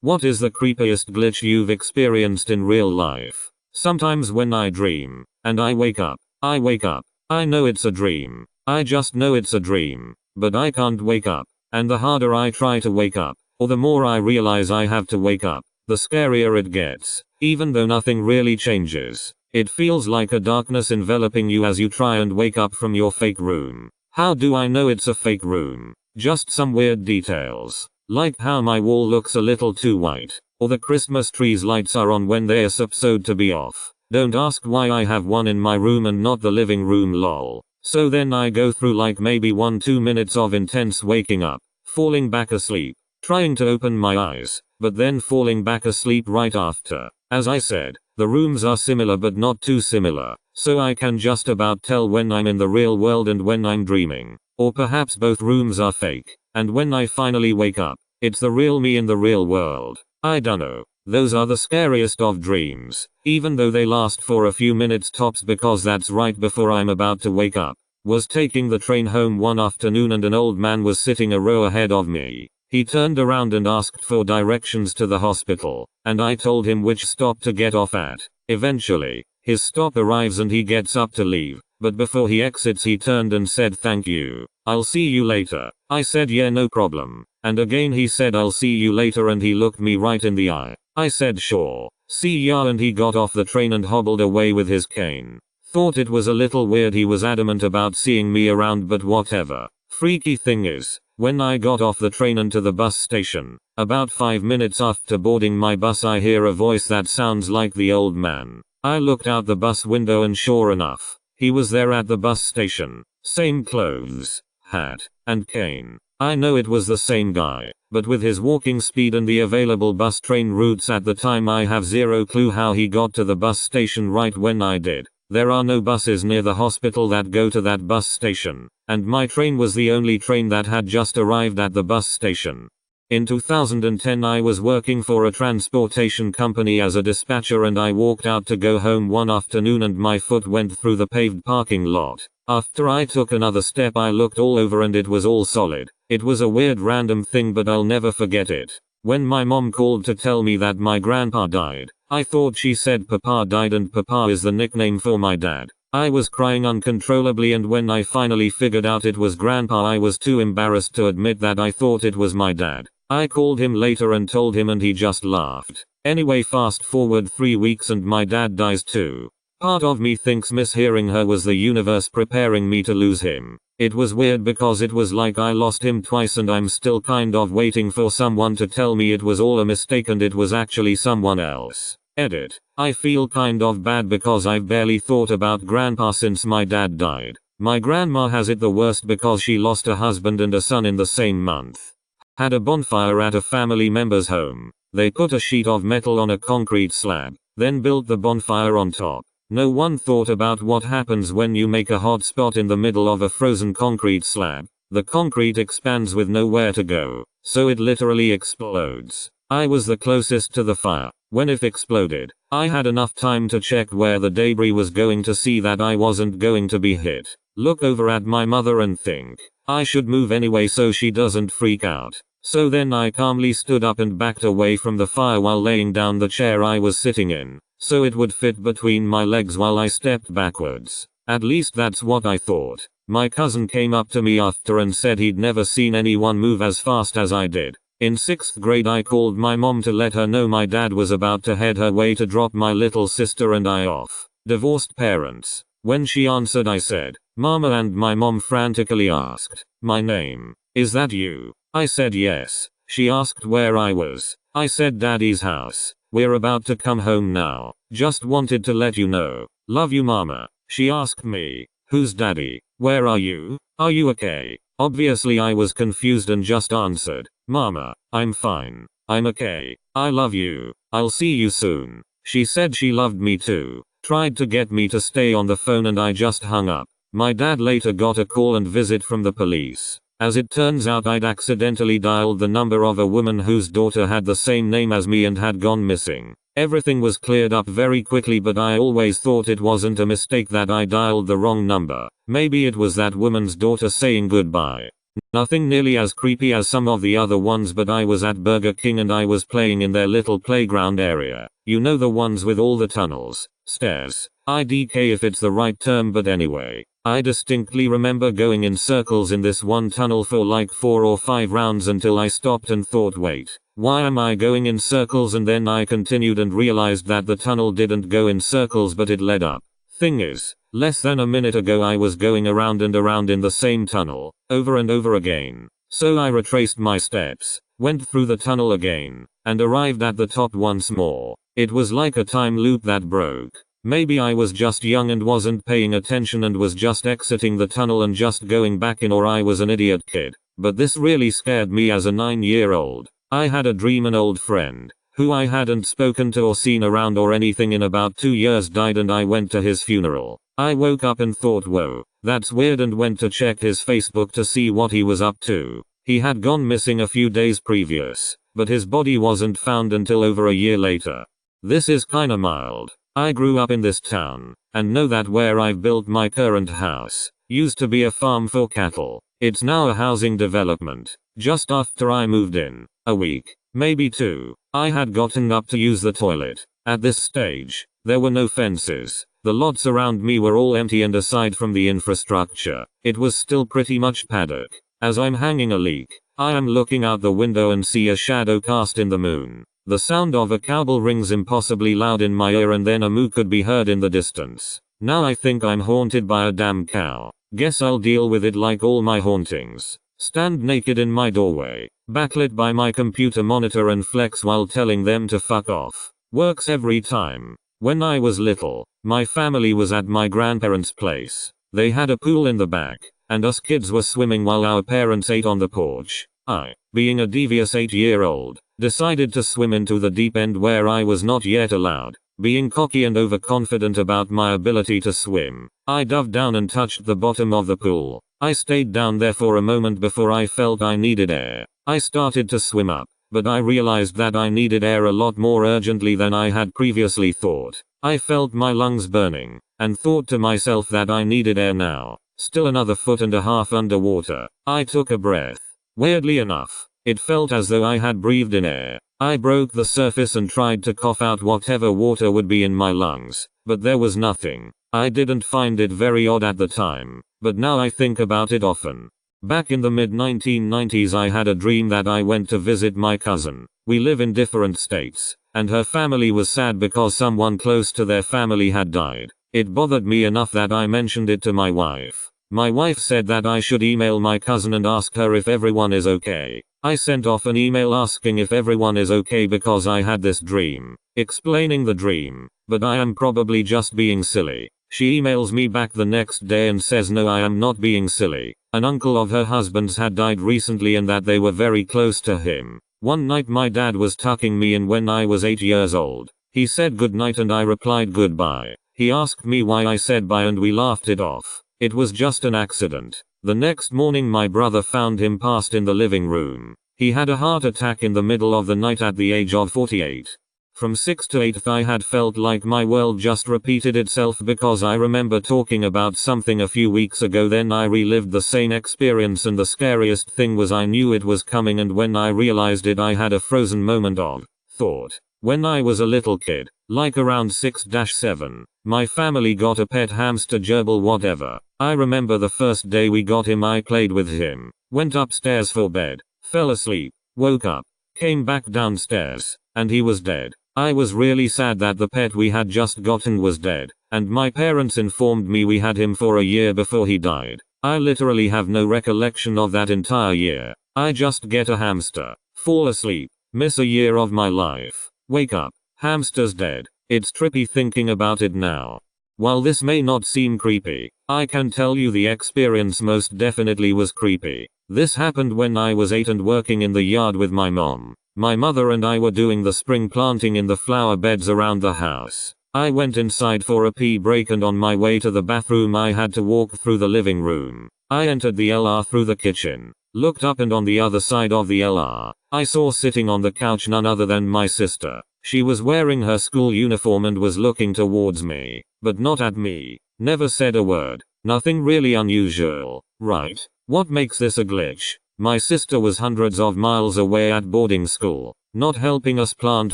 What is the creepiest glitch you've experienced in real life? Sometimes when I dream, and I wake up, I know it's a dream. I just know it's a dream, but I can't wake up. And the harder I try to wake up, or the more I realize I have to wake up, the scarier it gets. Even though nothing really changes, it feels like a darkness enveloping you as you try and wake up from your fake room. How do I know it's a fake room? Just some weird details, like how my wall looks a little too white, or the Christmas tree's lights are on when they're supposed to be off. Don't ask why I have one in my room and not the living room, lol. So then I go through like maybe 1-2 minutes of intense waking up, falling back asleep, trying to open my eyes, but then falling back asleep right after. As I said, the rooms are similar but not too similar, so I can just about tell when I'm in the real world and when I'm dreaming. Or perhaps both rooms are fake, and when I finally wake up, it's the real me in the real world. I dunno. Those are the scariest of dreams, even though they last for a few minutes tops because that's right before I'm about to wake up. Was taking the train home one afternoon and an old man was sitting a row ahead of me. He turned around and asked for directions to the hospital, and I told him which stop to get off at. Eventually, his stop arrives and he gets up to leave, but before he exits he turned and said, "Thank you. I'll see you later." I said, "Yeah, no problem." And again he said, "I'll see you later," and he looked me right in the eye. I said, "Sure. See ya," and he got off the train and hobbled away with his cane. Thought it was a little weird he was adamant about seeing me around, but whatever. Freaky thing is, when I got off the train and to the bus station, about 5 minutes after boarding my bus I hear a voice that sounds like the old man. I looked out the bus window and sure enough, he was there at the bus station. Same clothes, hat, and cane. I know it was the same guy, but with his walking speed and the available bus train routes at the time I have zero clue how he got to the bus station right when I did. There are no buses near the hospital that go to that bus station, and my train was the only train that had just arrived at the bus station. In 2010 I was working for a transportation company as a dispatcher and I walked out to go home one afternoon and my foot went through the paved parking lot. After I took another step I looked all over and it was all solid. It was a weird random thing but I'll never forget it. When my mom called to tell me that my grandpa died, I thought she said Papa died and Papa is the nickname for my dad. I was crying uncontrollably and when I finally figured out it was Grandpa I was too embarrassed to admit that I thought it was my dad. I called him later and told him and he just laughed. Anyway, fast forward 3 weeks and my dad dies too. Part of me thinks mishearing her was the universe preparing me to lose him. It was weird because it was like I lost him twice and I'm still kind of waiting for someone to tell me it was all a mistake and it was actually someone else. Edit. I feel kind of bad because I've barely thought about Grandpa since my dad died. My grandma has it the worst because she lost a husband and a son in the same month. Had a bonfire at a family member's home. They put a sheet of metal on a concrete slab, then built the bonfire on top. No one thought about what happens when you make a hot spot in the middle of a frozen concrete slab. The concrete expands with nowhere to go, so it literally explodes. I was the closest to the fire. When it exploded, I had enough time to check where the debris was going to see that I wasn't going to be hit. Look over at my mother and think, I should move anyway so she doesn't freak out. So then I calmly stood up and backed away from the fire while laying down the chair I was sitting in, so it would fit between my legs while I stepped backwards. At least that's what I thought. My cousin came up to me after and said he'd never seen anyone move as fast as I did. In 6th grade I called my mom to let her know my dad was about to head her way to drop my little sister and I off. Divorced parents. When she answered I said, "Mama," and my mom frantically asked, "My name. Is that you?" I said yes. She asked where I was. I said Daddy's house. "We're about to come home now. Just wanted to let you know. Love you, Mama." She asked me, "Who's Daddy? Where are you? Are you okay?" Obviously I was confused and just answered, "Mama, I'm fine. I'm okay. I love you. I'll see you soon." She said she loved me too. Tried to get me to stay on the phone and I just hung up. My dad later got a call and visit from the police. As it turns out I'd accidentally dialed the number of a woman whose daughter had the same name as me and had gone missing. Everything was cleared up very quickly but I always thought it wasn't a mistake that I dialed the wrong number. Maybe it was that woman's daughter saying goodbye. Nothing nearly as creepy as some of the other ones, but I was at Burger King and I was playing in their little playground area. You know, the ones with all the tunnels, stairs, IDK if it's the right term, but anyway. I distinctly remember going in circles in this one tunnel for like 4 or 5 rounds until I stopped and thought, wait, why am I going in circles? And then I continued and realized that the tunnel didn't go in circles but it led up. Thing is, less than a minute ago I was going around and around in the same tunnel, over and over again. So I retraced my steps, went through the tunnel again, and arrived at the top once more. It was like a time loop that broke. Maybe I was just young and wasn't paying attention and was just exiting the tunnel and just going back in, or I was an idiot kid. But this really scared me as a 9-year-old. I had a dream an old friend, who I hadn't spoken to or seen around or anything in about 2 years, died, and I went to his funeral. I woke up and thought, whoa, that's weird, and went to check his Facebook to see what he was up to. He had gone missing a few days previous, but his body wasn't found until over a year later. This is kinda mild. I grew up in this town, and know that where I've built my current house used to be a farm for cattle. It's now a housing development. Just after I moved in, a week, maybe 2, I had gotten up to use the toilet. At this stage, there were no fences. The lots around me were all empty, and aside from the infrastructure, it was still pretty much paddock. As I'm hanging a leak, I am looking out the window and see a shadow cast in the moon. The sound of a cowbell rings impossibly loud in my ear, and then a moo could be heard in the distance. Now I think I'm haunted by a damn cow. Guess I'll deal with it like all my hauntings. Stand naked in my doorway, backlit by my computer monitor, and flex while telling them to fuck off. Works every time. When I was little, my family was at my grandparents' place. They had a pool in the back, and us kids were swimming while our parents ate on the porch. I, being a devious 8-year-old, decided to swim into the deep end where I was not yet allowed. Being cocky and overconfident about my ability to swim, I dove down and touched the bottom of the pool. I stayed down there for a moment before I felt I needed air. I started to swim up, but I realized that I needed air a lot more urgently than I had previously thought. I felt my lungs burning, and thought to myself that I needed air now. Still another 1.5 feet underwater, I took a breath. Weirdly enough, it felt as though I had breathed in air. I broke the surface and tried to cough out whatever water would be in my lungs, but there was nothing. I didn't find it very odd at the time, but now I think about it often. Back in the mid-1990s I had a dream that I went to visit my cousin. We live in different states, and her family was sad because someone close to their family had died. It bothered me enough that I mentioned it to my wife. My wife said that I should email my cousin and ask her if everyone is okay. I sent off an email asking if everyone is okay because I had this dream, explaining the dream, but I am probably just being silly. She emails me back the next day and says no, I am not being silly. An uncle of her husband's had died recently and that they were very close to him. One night my dad was tucking me in when I was 8 years old. He said goodnight and I replied goodbye. He asked me why I said bye and we laughed it off. It was just an accident. The next morning my brother found him passed in the living room. He had a heart attack in the middle of the night at the age of 48. From 6th to 8th I had felt like my world just repeated itself because I remember talking about something a few weeks ago. Then I relived the same experience, and the scariest thing was I knew it was coming, and when I realized it I had a frozen moment of thought. When I was a little kid, like around 6-7, my family got a pet hamster, gerbil whatever. I remember the first day we got him I played with him, went upstairs for bed, fell asleep, woke up, came back downstairs, and he was dead. I was really sad that the pet we had just gotten was dead, and my parents informed me we had him for a year before he died. I literally have no recollection of that entire year. I just get a hamster, fall asleep, miss a year of my life, wake up, hamster's dead. It's trippy thinking about it now. While this may not seem creepy, I can tell you the experience most definitely was creepy. This happened when I was 8 and working in the yard with my mom. My mother and I were doing the spring planting in the flower beds around the house. I went inside for a pee break, and on my way to the bathroom I had to walk through the living room. I entered the LR through the kitchen, looked up, and on the other side of the LR, I saw sitting on the couch none other than my sister. She was wearing her school uniform and was looking towards me, but not at me. Never said a word. Nothing really unusual, right? What makes this a glitch? My sister was hundreds of miles away at boarding school, not helping us plant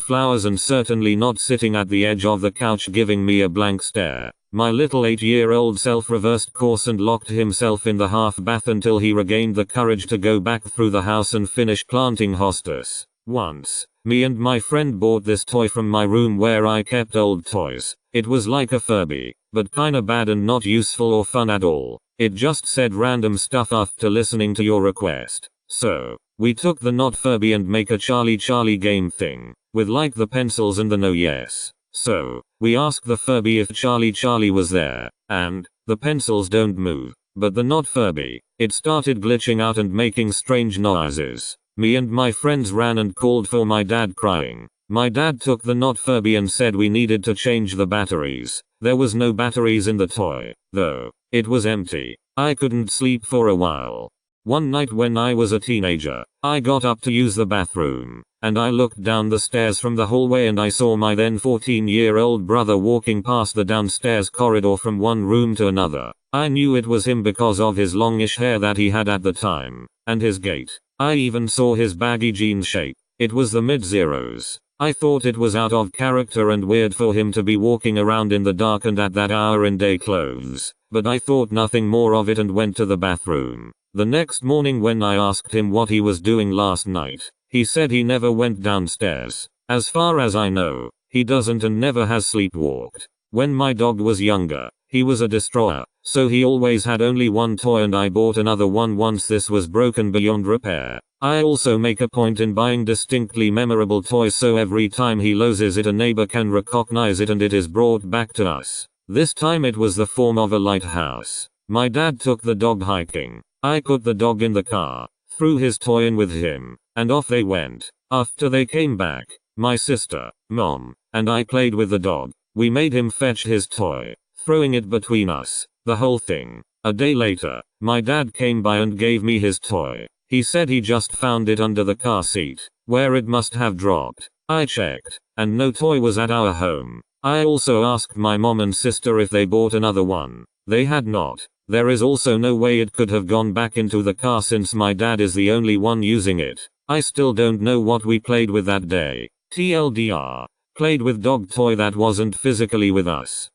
flowers and certainly not sitting at the edge of the couch giving me a blank stare. My little 8-year-old self reversed course and locked himself in the half bath until he regained the courage to go back through the house and finish planting hostas. Once, me and my friend bought this toy from my room where I kept old toys. It was like a Furby, but kinda bad and not useful or fun at all. It just said random stuff after listening to your request. So, we took the not Furby and make a Charlie game thing, with like the pencils and the no yes. So, we asked the Furby if Charlie was there, and, the pencils don't move, but the not Furby, it started glitching out and making strange noises. Me and my friends ran and called for my dad crying. My dad took the not Furby and said we needed to change the batteries. There was no batteries in the toy, though. It was empty. I couldn't sleep for a while. One night when I was a teenager, I got up to use the bathroom, and I looked down the stairs from the hallway and I saw my then 14-year-old brother walking past the downstairs corridor from one room to another. I knew it was him because of his longish hair that he had at the time, and his gait. I even saw his baggy jean shape. It was the mid-zeros. I thought it was out of character and weird for him to be walking around in the dark and at that hour in day clothes, but I thought nothing more of it and went to the bathroom. The next morning when I asked him what he was doing last night, he said he never went downstairs. As far as I know, he doesn't and never has sleepwalked. When my dog was younger, he was a destroyer, so he always had only one toy and I bought another one once this was broken beyond repair. I also make a point in buying distinctly memorable toys so every time he loses it a neighbor can recognize it and it is brought back to us. This time it was the form of a lighthouse. My dad took the dog hiking. I put the dog in the car, threw his toy in with him, and off they went. After they came back, my sister, mom, and I played with the dog. We made him fetch his toy, throwing it between us, the whole thing. A day later, my dad came by and gave me his toy. He said he just found it under the car seat, where it must have dropped. I checked, and no toy was at our home. I also asked my mom and sister if they bought another one. They had not. There is also no way it could have gone back into the car since my dad is the only one using it. I still don't know what we played with that day. TLDR. Played with dog toy that wasn't physically with us.